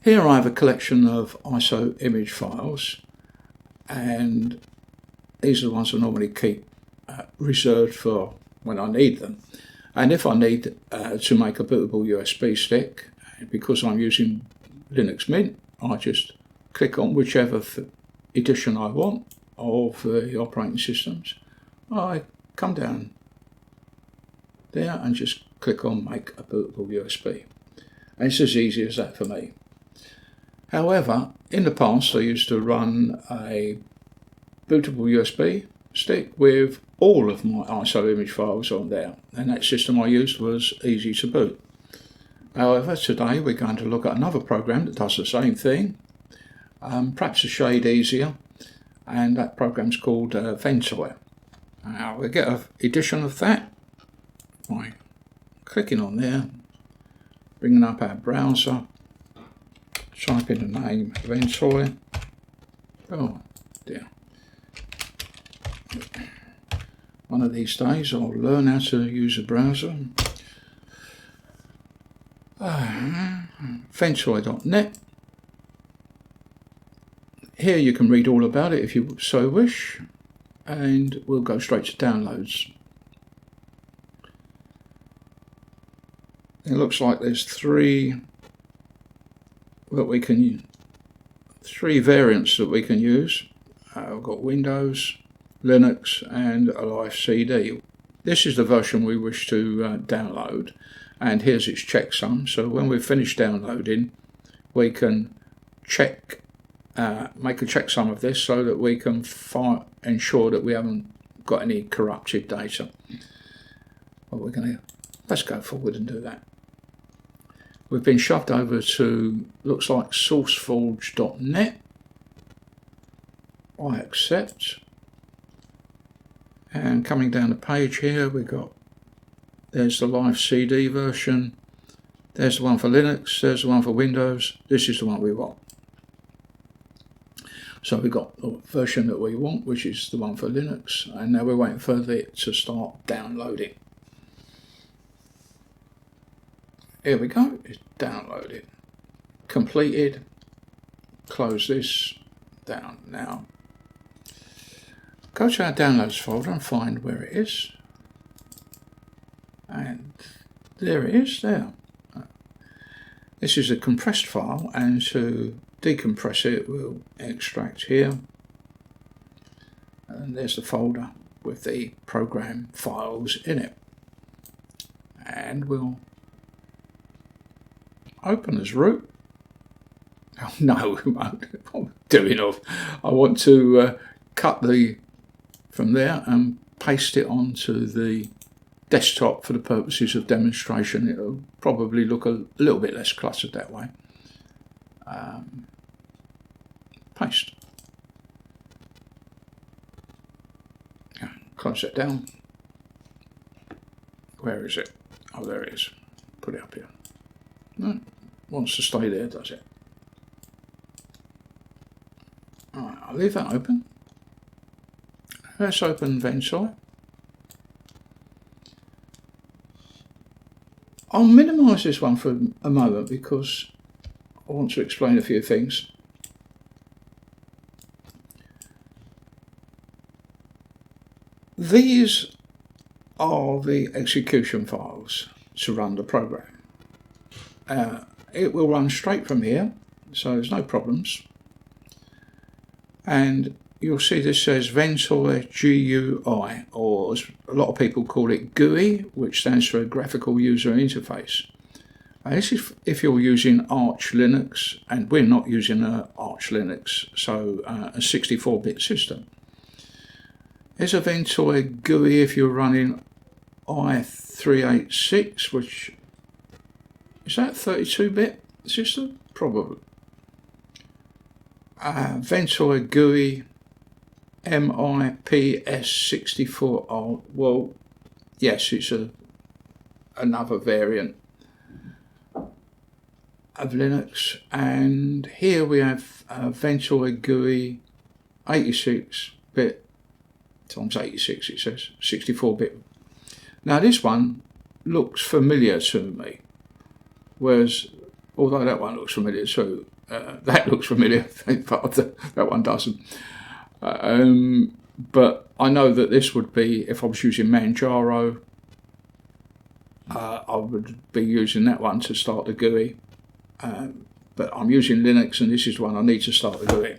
Here I have a collection of ISO image files, and these are the ones I normally keep reserved for when I need them. And if I need to make a bootable USB stick, because I'm using Linux Mint, I just click on whichever edition I want of the operating systems. I come down there and just click on make a bootable USB. And it's as easy as that for me. However, in the past I used to run a bootable USB stick with all of my ISO image files on there, and that system I used was easy to boot. However, today we're going to look at another program that does the same thing, perhaps a shade easier, and that program's called Ventoy. Now we'll get an edition of that by clicking on there, bringing up our browser, type in the name Ventoy. Oh dear. One of these days I'll learn how to use a browser. Ventoy.net. Here you can read all about it if you so wish, and we'll go straight to downloads. It looks like there's three variants that we can use. We've got Windows, Linux, and a live CD. This is the version we wish to download, and here's its checksum. So when we've finished downloading, we can make a checksum of this so that we can ensure that we haven't got any corrupted data. Well, let's go forward and do that. We've been shoved over to, looks like sourceforge.net. I accept. And coming down the page here, there's the live CD version. There's the one for Linux. There's the one for Windows. This is the one we want. So we've got the version that we want, which is the one for Linux. And now we're waiting for it to start downloading. Here we go, it's downloaded. Completed. Close this down now. Go to our downloads folder and find where it is. And there it is, there. This is a compressed file, and to decompress it, we'll extract here. And there's the folder with the program files in it. And we'll open as root. Oh no, we won't. I'm doing off. I want to cut from there and paste it onto the desktop for the purposes of demonstration. It'll probably look a little bit less cluttered that way. Paste. Close that down. Where is it? Oh, there it is. Put it up here. No, wants to stay there, does it? Alright, I'll leave that open. Let's open Ventoy. I'll minimise this one for a moment because I want to explain a few things. These are the execution files to run the program. It will run straight from here, so there's no problems. And you'll see this says Ventoy GUI, or as a lot of people call it GUI, which stands for a graphical user interface. This is if you're using Arch Linux, and we're not using Arch Linux, so a 64-bit system. There's a Ventoy GUI if you're running i386, which is that 32-bit system? Probably. Ventoy GUI MIPS64. Well, yes, it's another variant of Linux. And here we have Ventoy GUI 86-bit times 86, it says 64-bit. Now this one looks familiar to me, whereas although that one looks familiar too, That looks familiar, but that one doesn't. But I know that this would be, if I was using Manjaro, I would be using that one to start the GUI. But I'm using Linux, and this is the one I need to start the GUI.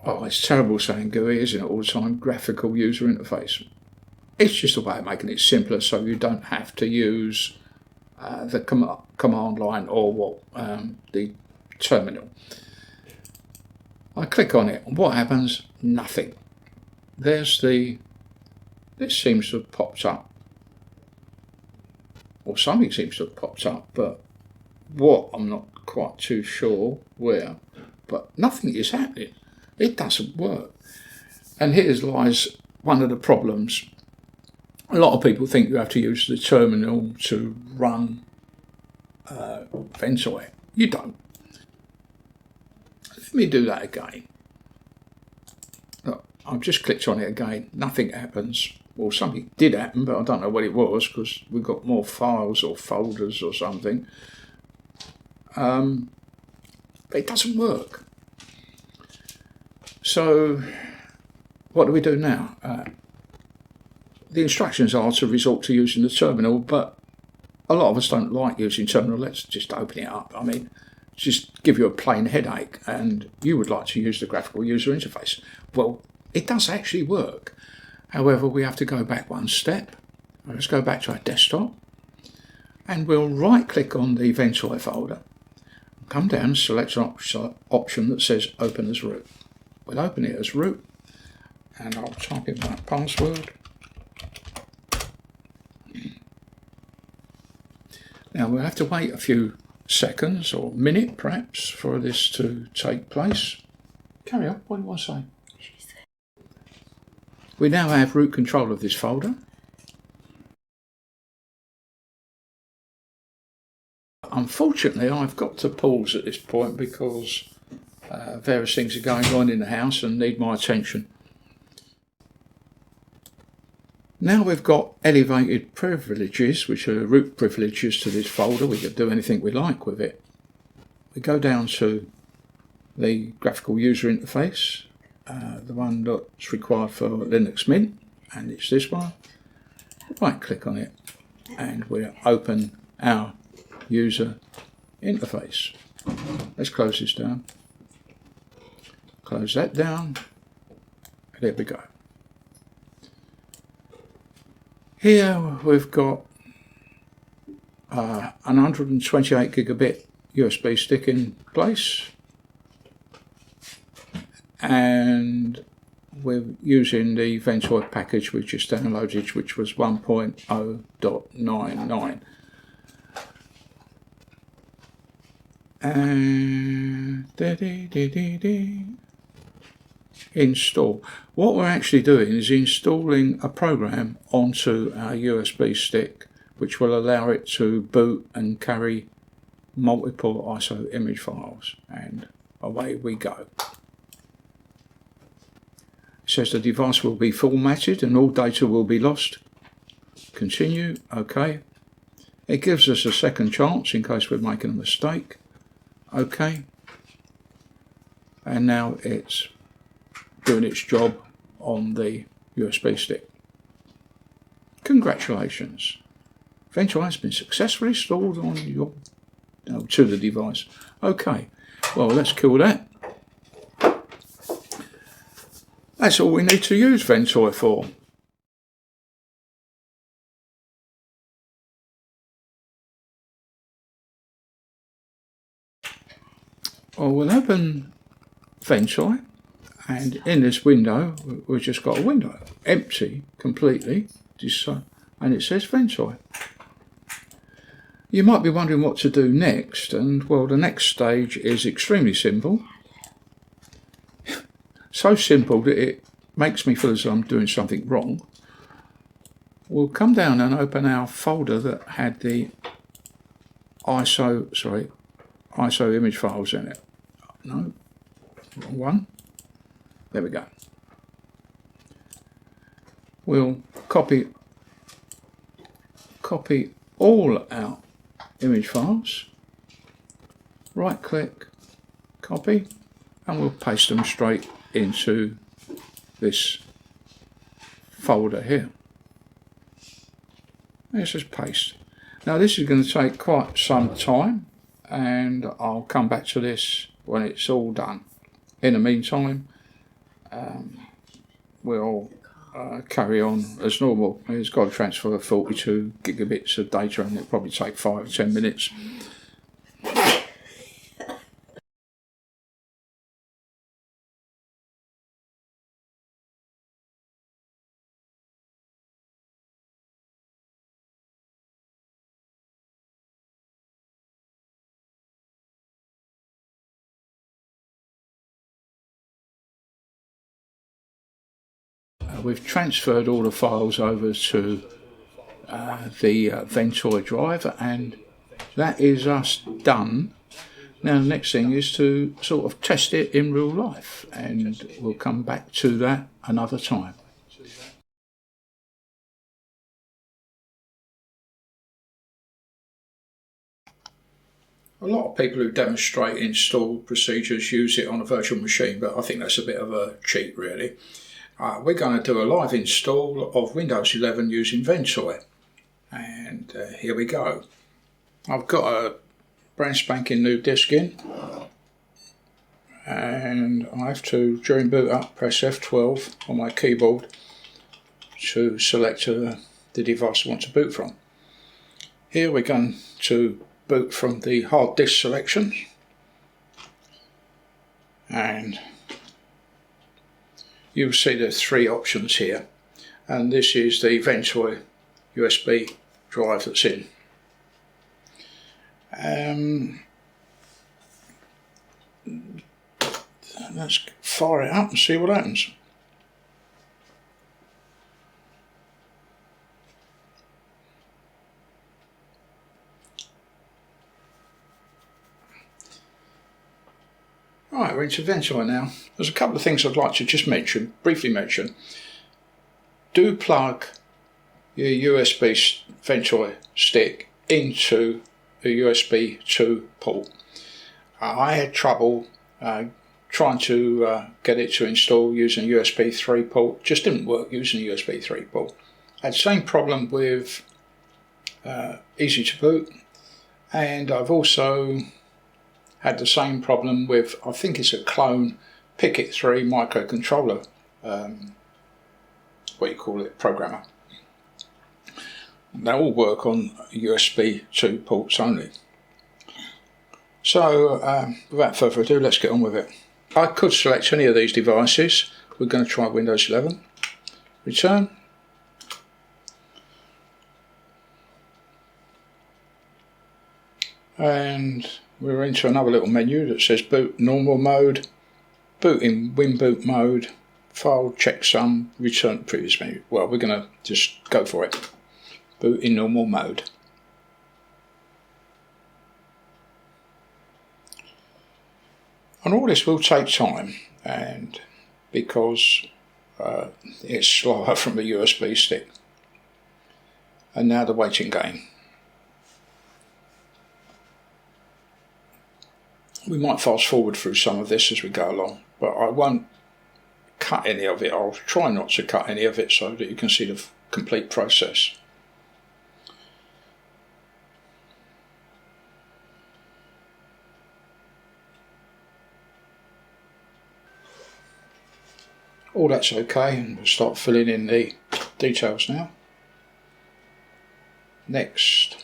Oh, it's terrible saying GUI, isn't it, all the time? Graphical user interface. It's just a way of making it simpler so you don't have to use the command line or the terminal. I click on it, and what happens? Nothing. This seems to have popped up, or something seems to have popped up, but what, I'm not quite too sure where, but nothing is happening. It doesn't work. And here lies one of the problems. A lot of people think you have to use the terminal to run Ventoy. You don't. Let me do that again. Look, I've just clicked on it again. Nothing happens. Well, something did happen, but I don't know what it was because we've got more files or folders or something. But it doesn't work. So what do we do now? The instructions are to resort to using the terminal, but a lot of us don't like using terminal. Let's just open it up. I mean, just give you a plain headache, and you would like to use the graphical user interface. Well, it does actually work. However, we have to go back one step. Let's go back to our desktop, and we'll right-click on the Ventoy folder, come down and select an option that says Open as Root. We'll open it as root, and I'll type in my password. Now we'll have to wait a few seconds or minute perhaps for this to take place. Carry on, what do you want to say? We now have root control of this folder. Unfortunately, I've got to pause at this point because various things are going on in the house and need my attention. Now we've got elevated privileges, which are root privileges to this folder. We can do anything we like with it. We go down to the graphical user interface, the one that's required for Linux Mint, and it's this one. Right click on it, and we'll open our user interface. Let's close this down. Close that down. There we go. Here we've got an 128 gigabit USB stick in place, and we're using the Ventoy package we just downloaded, which was 1.0.99. And install. What we're actually doing is installing a program onto our USB stick which will allow it to boot and carry multiple ISO image files, and away we go. It says the device will be formatted and all data will be lost. Continue. OK. It gives us a second chance in case we're making a mistake. OK. And now it's doing its job on the USB stick. Congratulations. Ventoy has been successfully installed on your to the device. OK. Well, let's kill that. That's all we need to use Ventoy for. Well, we'll open Ventoy, and in this window we've just got a window, empty completely, and it says Ventoy. You might be wondering what to do next, and well, the next stage is extremely simple. So simple that it makes me feel as though I'm doing something wrong. We'll come down and open our folder that had the ISO image files in it. No, wrong one. There we go. We'll copy all our image files, right click, copy, and we'll paste them straight into this folder here. Let's just paste. Now this is going to take quite some time, and I'll come back to this when it's all done. In the meantime, we'll carry on as normal. It's got to transfer 42 gigabits of data, and it'll probably take 5 or 10 minutes. We've transferred all the files over to the Ventoy drive, and that is us done. Now the next thing is to sort of test it in real life, and we'll come back to that another time. A lot of people who demonstrate install procedures use it on a virtual machine, but I think that's a bit of a cheat really. We're going to do a live install of Windows 11 using Ventoy, and here we go. I've got a brand spanking new disk in, and I have to, during boot up, press F12 on my keyboard to select the device I want to boot from. Here we're going to boot from the hard disk selection, and you'll see there's 3 options here, and this is the Ventoy USB drive that's in. Let's fire it up and see what happens. Right, we're into Ventoy now. There's a couple of things I'd like to just briefly mention. Do plug your USB Ventoy stick into a USB 2 port. I had trouble trying to get it to install using a USB 3 port. Just didn't work using a USB 3 port. I had the same problem with Easy to Boot, and I've also had the same problem with, I think it's a clone Picket 3 microcontroller, programmer. They all work on USB 2 ports only. So without further ado, let's get on with it. I could select any of these devices. We're going to try Windows 11. Return. And we're into another little menu that says boot normal mode, boot in WinBoot mode, file checksum, return to previous menu. Well, we're going to just go for it. Boot in normal mode. And all this will take time, and because it's slower from a USB stick. And now the waiting game. We might fast forward through some of this as we go along, but I won't cut any of it. I'll try not to cut any of it so that you can see the complete process. All that's okay, and we'll start filling in the details now. Next,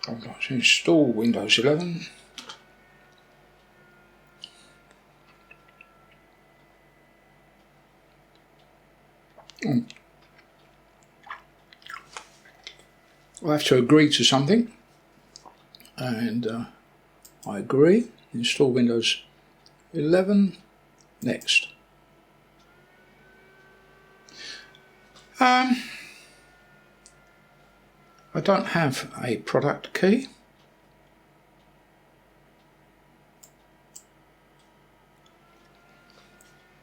I'd like to install Windows 11. I have to agree to something, and I agree. Install Windows 11. Next. I don't have a product key.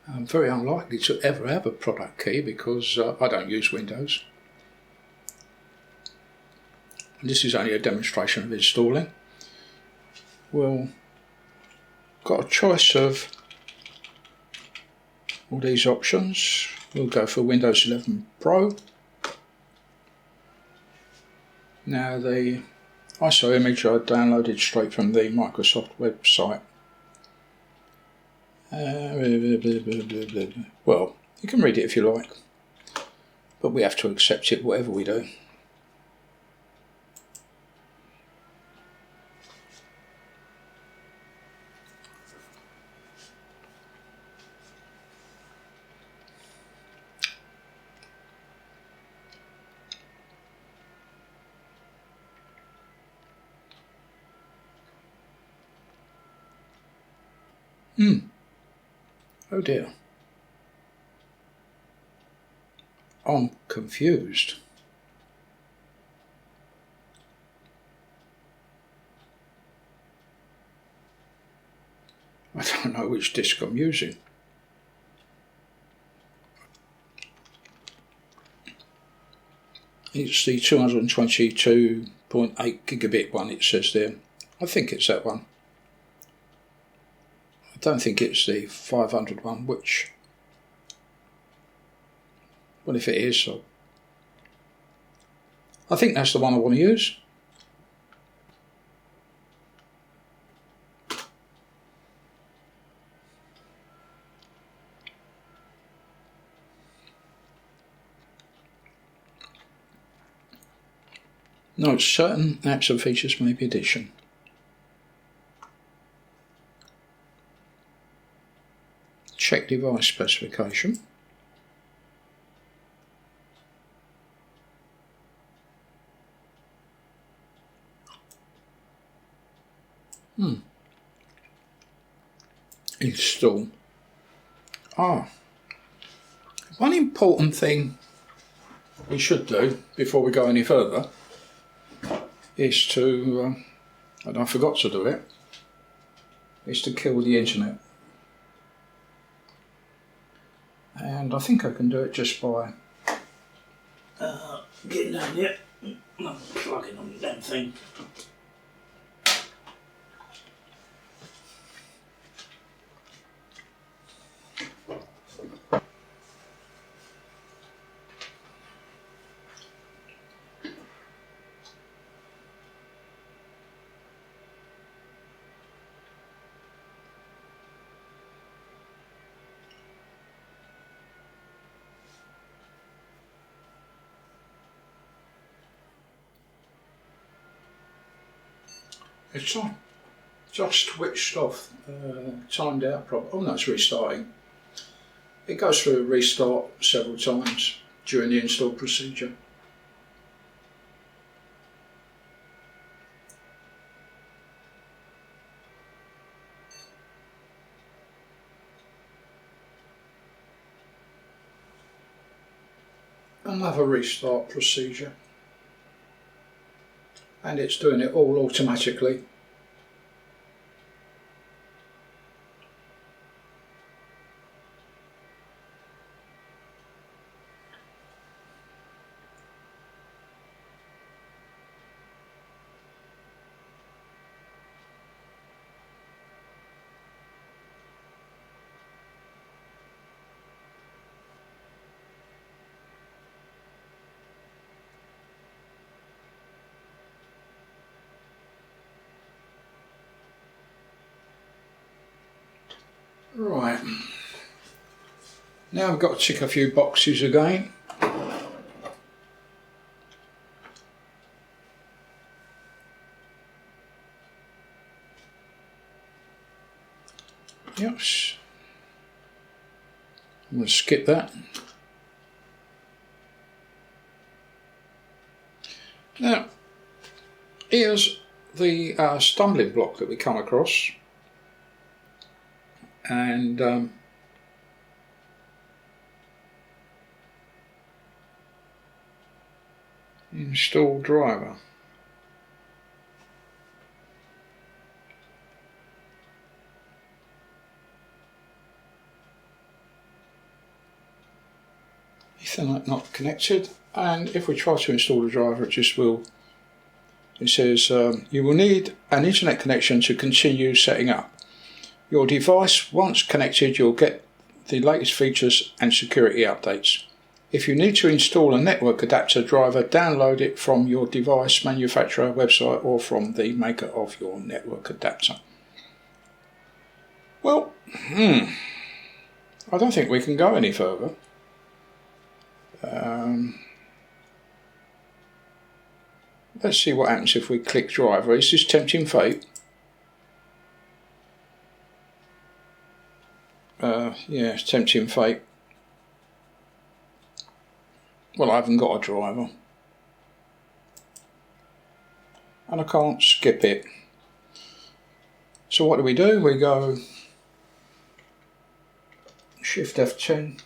I'm very unlikely to ever have a product key because I don't use Windows. This is only a demonstration of installing. We'll got a choice of all these options. We'll go for Windows 11 Pro. Now the ISO image I downloaded straight from the Microsoft website. Well, you can read it if you like, but we have to accept it whatever we do. Oh dear. I'm confused. I don't know which disk I'm using. It's the 222.8 gigabit one, it says there. I think it's that one. I don't think it's the 500 one, which, well, if it is, so I think that's the one I want to use. Note, certain apps and features may be addition. Check device specification. Install. One important thing we should do before we go any further is to, and I forgot to do it, is to kill the internet. And I think I can do it just by getting down here and plugging on the damn thing. It's on. Just switched off, timed out probably. Oh no, it's restarting. It goes through a restart several times during the install procedure. Another restart procedure. And it's doing it all automatically. Right, now I've got to tick a few boxes again. Yes, I'm going to skip that. Now, here's the stumbling block that we come across. And install driver. Ethernet not connected, and if we try to install the driver, it just will It says you will need an internet connection to continue setting up. Your device, once connected, you'll get the latest features and security updates. If you need to install a network adapter driver, download it from your device manufacturer website or from the maker of your network adapter. Well, I don't think we can go any further. Let's see what happens if we click driver. Is this tempting fate? Yeah, it's tempting fate. Well, I haven't got a driver. And I can't skip it. So what do? We go Shift F10.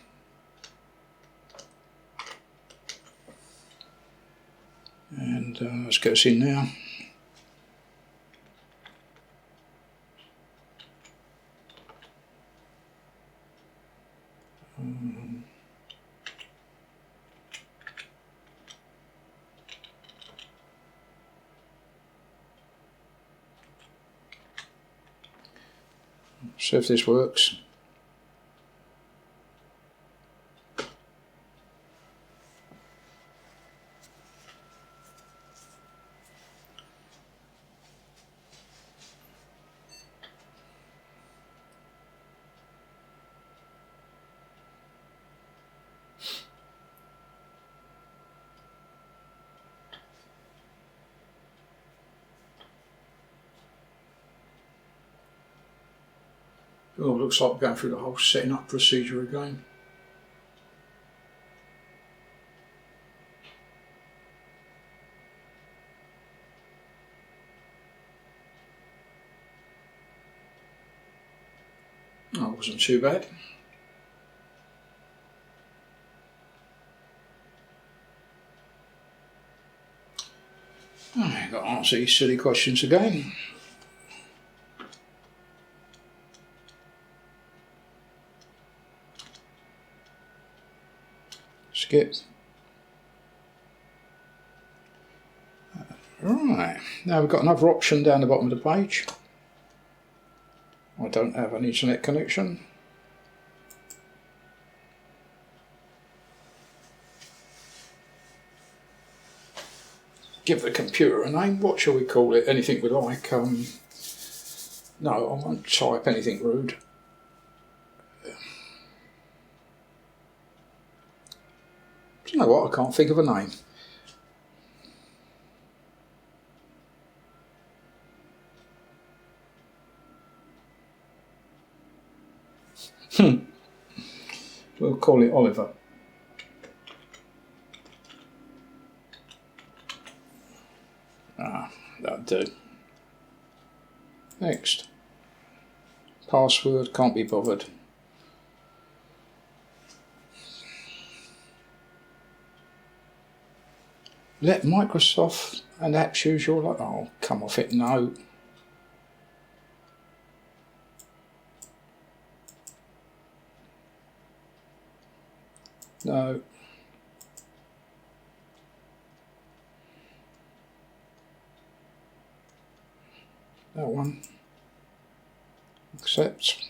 And let's get us in now. See if this works. Oh, looks like we're going through the whole setting up procedure again. Oh, it wasn't too bad. Oh, I've got to answer these silly questions again. Skip. Right, now we've got another option down the bottom of the page. I don't have an internet connection. Give the computer a name. What shall we call it? Anything we like. No, I won't type anything rude. Do you know what? I can't think of a name. We'll call it Oliver. That'll do. Next. Password, can't be bothered. Let Microsoft and apps use your life. Oh, come off it, no. No. That one. Accept.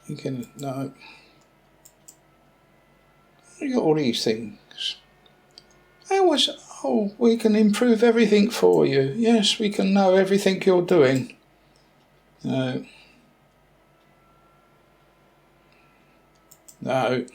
You can, no. You got all these things. Oh, we can improve everything for you. Yes, we can know everything you're doing. No. No.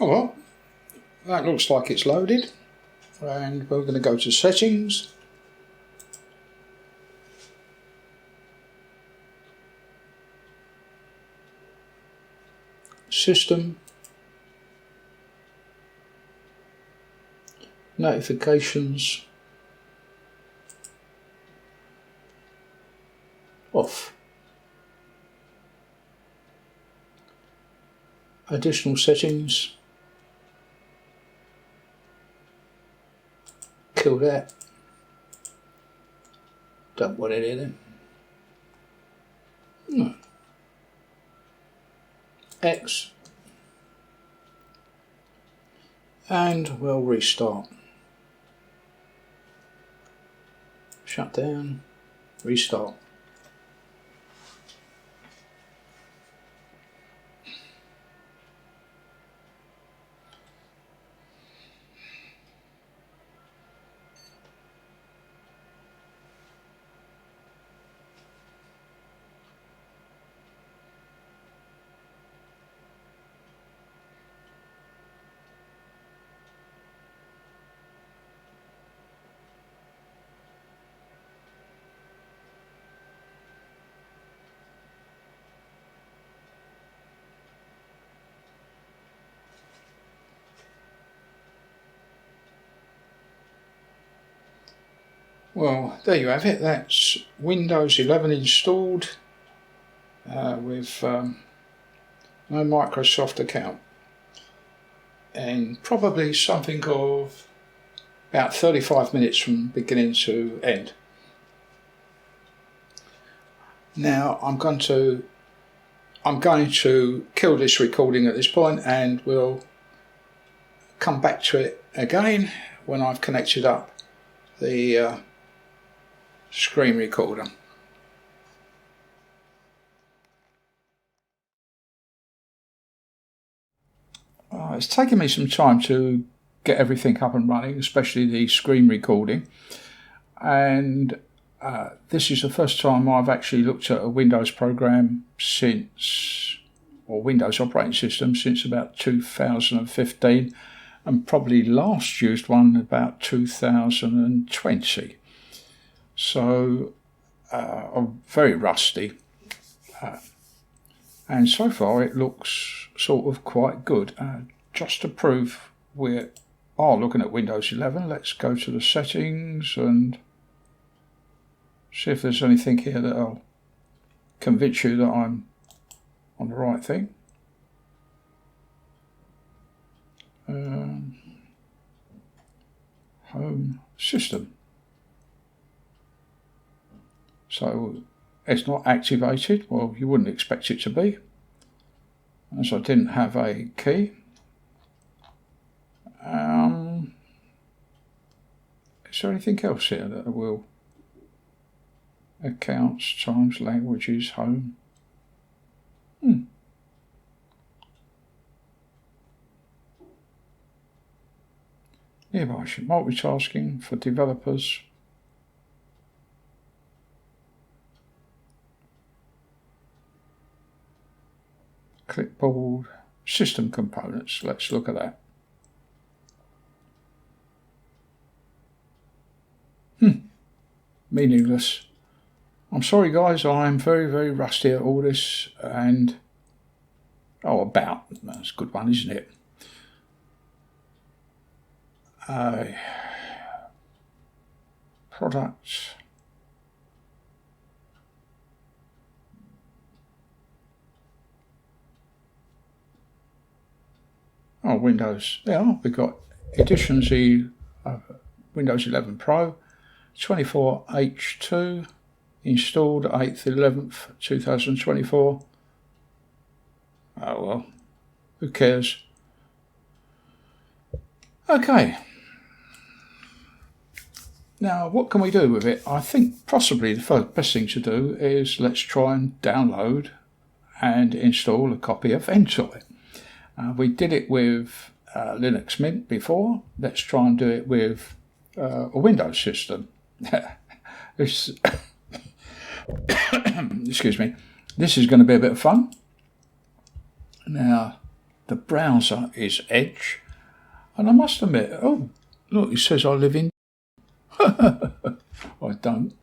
Oh well, that looks like it's loaded, and we're going to go to settings, system, Notifications off. Additional settings, kill that, don't want it in it. No. X, and we'll restart. Shut down, restart. Well, there you have it. That's Windows 11 installed with no Microsoft account, and probably something of about 35 minutes from beginning to end. Now I'm going to kill this recording at this point, and we'll come back to it again when I've connected up the screen recorder. It's taken me some time to get everything up and running, especially the screen recording, and this is the first time I've actually looked at a Windows program or Windows operating system since about 2015, and probably last used one about 2020. So I'm very rusty, and so far it looks sort of quite good. Just to prove we are looking at Windows 11, let's go to the settings and see if there's anything here that'll convince you that I'm on the right thing. Home system. So it's not activated. Well, you wouldn't expect it to be, as I didn't have a key. Is there anything else here that I will? Accounts, times, languages, home. Nearby, multitasking for developers. Clipboard, system components. Let's look at that. Meaningless. I'm sorry guys, I'm very, very rusty at all this, and that's a good one, isn't it? Products. Windows. Yeah, we've got editions, Windows 11 Pro, 24H2, installed 8th 11th 2024. Oh well, who cares? Okay. Now, what can we do with it? I think possibly the best thing to do is let's try and download and install a copy of Ventoy. We did it with Linux Mint before. Let's try and do it with a Windows system. Excuse me. This is going to be a bit of fun. Now, the browser is Edge, and I must admit, oh, look, it says I live in. I don't.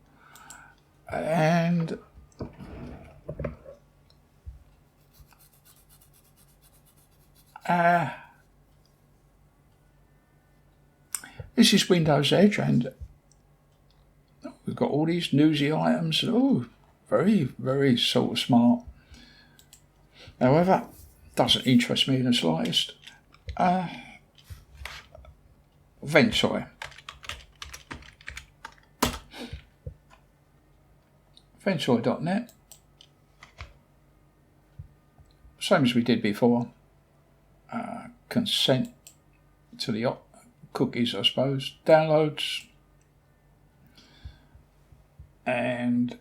And This is Windows Edge, and we've got all these newsy items. Oh, very, very sort of smart. However, doesn't interest me in the slightest. Ventoy. Ventoy.net. Same as we did before. Consent to the cookies, I suppose. Downloads. And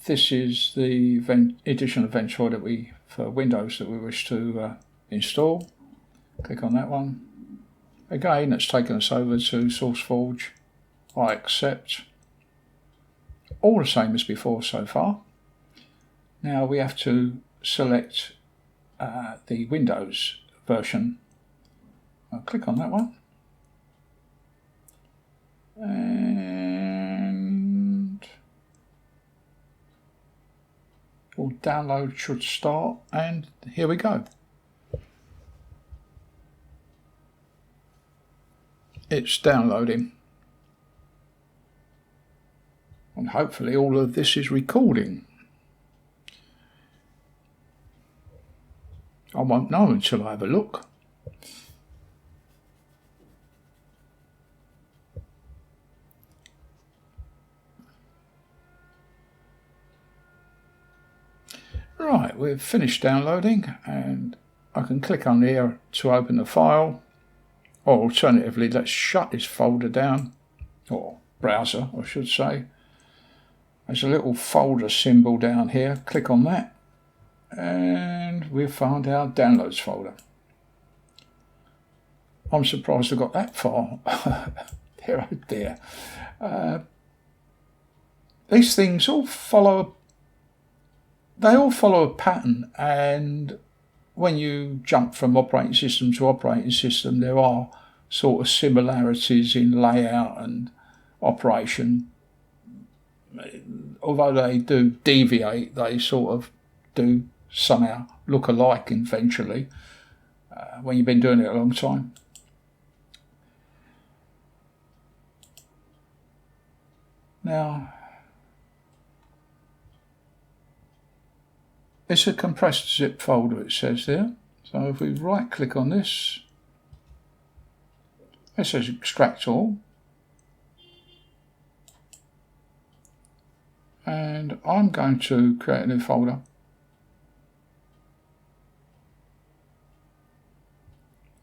this is the edition of Ventoy that for Windows that we wish to install. Click on that one. Again, it's taken us over to SourceForge. I accept. All the same as before so far. Now we have to select the Windows version. I'll click on that one. And all download should start, and here we go. It's downloading. And hopefully all of this is recording. I won't know until I have a look. Right, we've finished downloading, and I can click on here to open the file, or alternatively let's shut this folder down, or browser I should say. There's a little folder symbol down here, click on that, and we've found our downloads folder. I'm surprised I got that far. Dear, oh dear. These things all follow a pattern, and when you jump from operating system to operating system, there are sort of similarities in layout and operation. Although they do deviate, they sort of do somehow look alike eventually when you've been doing it a long time. Now, it's a compressed zip folder, it says there. So if we right click on this, it says extract all. And I'm going to create a new folder.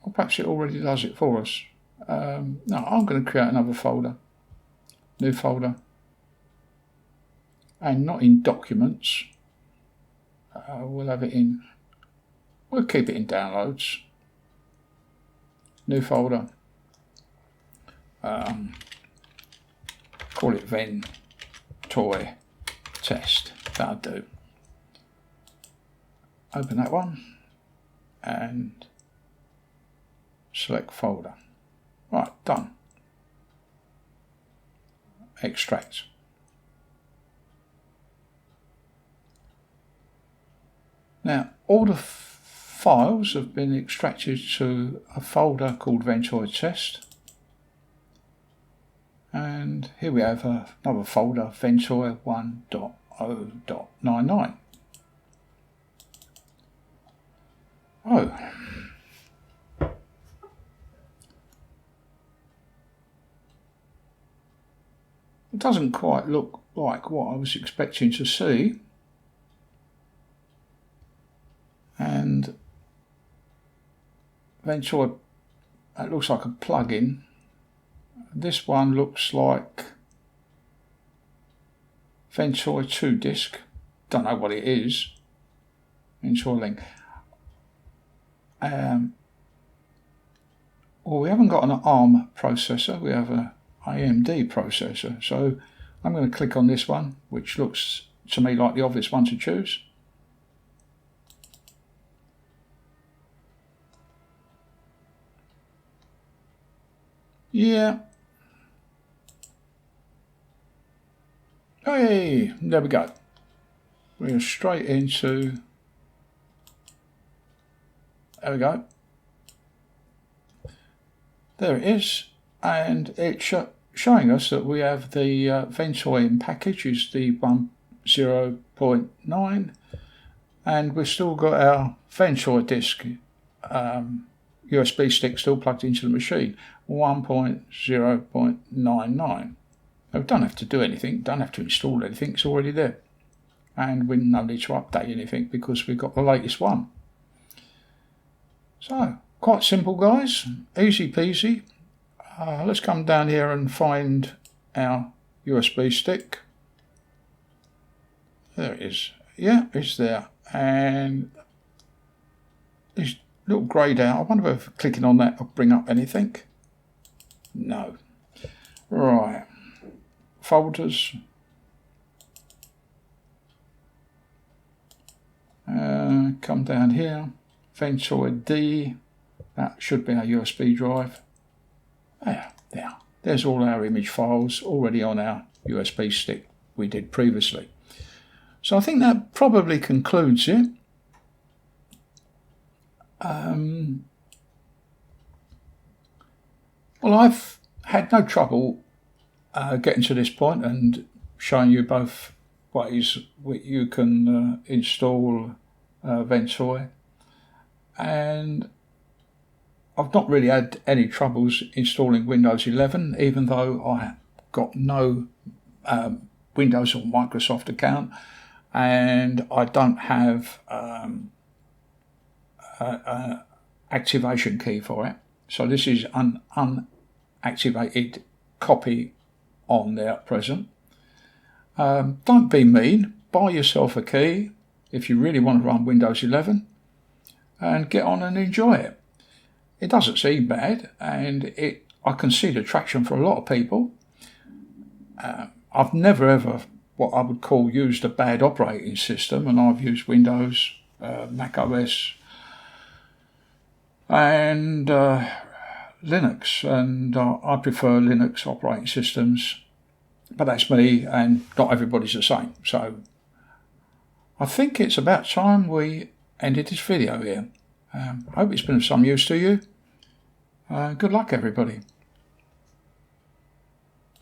Or perhaps it already does it for us. No, I'm going to create another folder. New folder. And not in documents. We'll have it in, we'll keep it in downloads. New folder. Call it Ventoy test. That'll do. Open that one and select folder. Right, done. Extract. Now, all the files have been extracted to a folder called Ventoy test. And here we have another folder, Ventoy 1.0.99. Oh. It doesn't quite look like what I was expecting to see. And Ventoy, that looks like a plugin. This one looks like Ventoy 2 disk. Don't know what it is. Ventoy link. Well, we haven't got an ARM processor. We have an AMD processor. So I'm going to click on this one, which looks to me like the obvious one to choose. Yeah. Hey, there we go. We're straight into, there we go. There it is. and it's showing us that we have the Ventoy in package is the 1.0.9, and we've still got our Ventoy disk USB stick still plugged into the machine, 1.0.99. We don't have to do anything, don't have to install anything, it's already there. And we no need to update anything because we've got the latest one. So, quite simple guys, easy peasy. Let's come down here and find our USB stick. There it is. Yeah, it's there. And it's little greyed out. I wonder if clicking on that will bring up anything. No. Right. Folders. Come down here. Ventoy D. That should be our USB drive. There. There's all our image files already on our USB stick we did previously. So I think that probably concludes it. Well, I've had no trouble getting to this point and showing you both ways you can install Ventoy, and I've not really had any troubles installing Windows 11, even though I got no Windows or Microsoft account, and I don't have activation key for it. So this is an unactivated copy on there at present. Don't be mean. Buy yourself a key if you really want to run Windows 11 and get on and enjoy it. It doesn't seem bad, and I can see the traction for a lot of people. I've never ever, what I would call, used a bad operating system, and I've used Windows, Mac OS, and Linux, and I prefer Linux operating systems, but that's me, and not everybody's the same. So I think it's about time we ended this video here. I hope it's been of some use to you. Good luck, everybody.